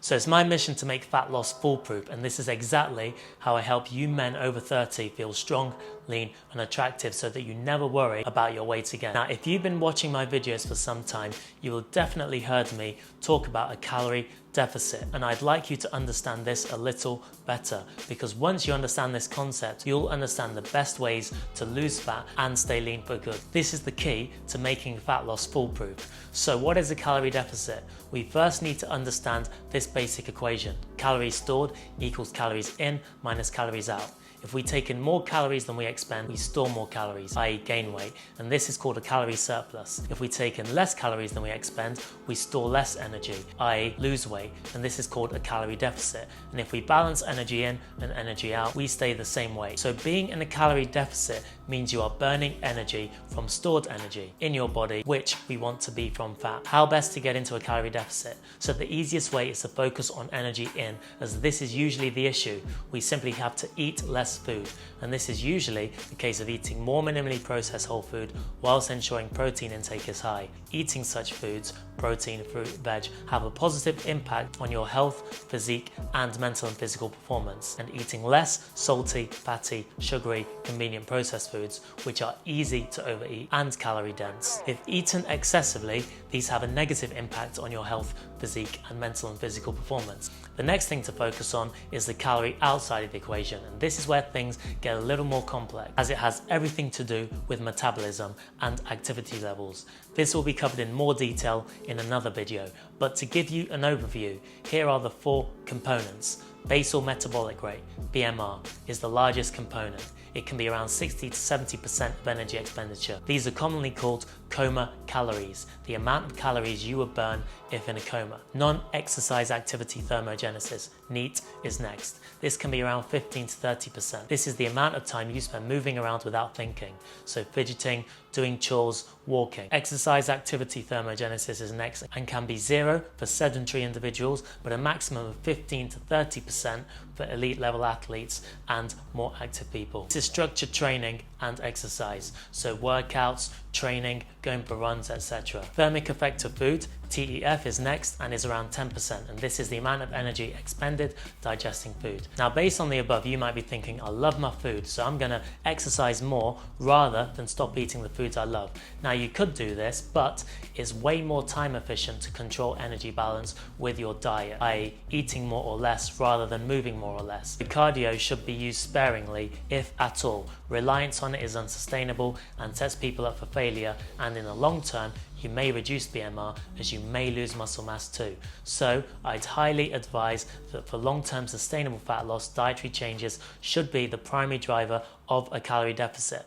So it's my mission to make fat loss foolproof, and this is exactly how I help you men over 30 feel strong, lean and attractive so that you never worry about your weight again. Now, if you've been watching my videos for some time, you will definitely heard me talk about a calorie deficit, and I'd like you to understand this a little better, because once you understand this concept, you'll understand the best ways to lose fat and stay lean for good. This is the key to making fat loss foolproof. So what is a calorie deficit? We first need to understand this basic equation. Calories stored equals calories in minus calories out. If we take in more calories than we expend, we store more calories, i.e. gain weight, and this is called a calorie surplus. If we take in less calories than we expend, we store less energy, i.e. lose weight, and this is called a calorie deficit. And if we balance energy in and energy out, we stay the same weight. So being in a calorie deficit means you are burning energy from stored energy in your body, which we want to be from fat. How best to get into a calorie deficit? So the easiest way is to focus on energy in, as this is usually the issue. We simply have to eat less food, and this is usually the case of eating more minimally processed whole food whilst ensuring protein intake is high. Eating such foods, protein, fruit, veg, have a positive impact on your health, physique and mental and physical performance, and eating less salty, fatty, sugary, convenient processed foods, which are easy to overeat and calorie dense. If eaten excessively, these have a negative impact on your health, physique and mental and physical performance. The next thing to focus on is the calorie outside of the equation, and this is where things get a little more complex, as it has everything to do with metabolism and activity levels. This will be covered in more detail in another video, but to give you an overview, here are the 4 components. Basal metabolic rate, BMR, is the largest component. It can be around 60 to 70% of energy expenditure. These are commonly called coma calories, the amount of calories you would burn if in a coma. Non-exercise activity thermogenesis, NEAT, is next. This can be around 15 to 30%. This is the amount of time you spend moving around without thinking, so fidgeting, doing chores, walking. Exercise activity thermogenesis is next and can be 0 for sedentary individuals, but a maximum of 15 to 30% for elite level athletes and more active people. This is structured training and exercise, so workouts, training, going for runs, etc. Thermic effect of food, TEF, is next and is around 10%, and this is the amount of energy expended digesting food. Now, based on the above, you might be thinking, I love my food, so I'm going to exercise more rather than stop eating the foods I love. Now, you could do this, but it's way more time efficient to control energy balance with your diet, i.e. eating more or less rather than moving more or less. The cardio should be used sparingly, if at all. Reliance on it is unsustainable and sets people up for failure, and in the long term, you may reduce BMR as you may lose muscle mass too. So I'd highly advise that for long-term sustainable fat loss, dietary changes should be the primary driver of a calorie deficit.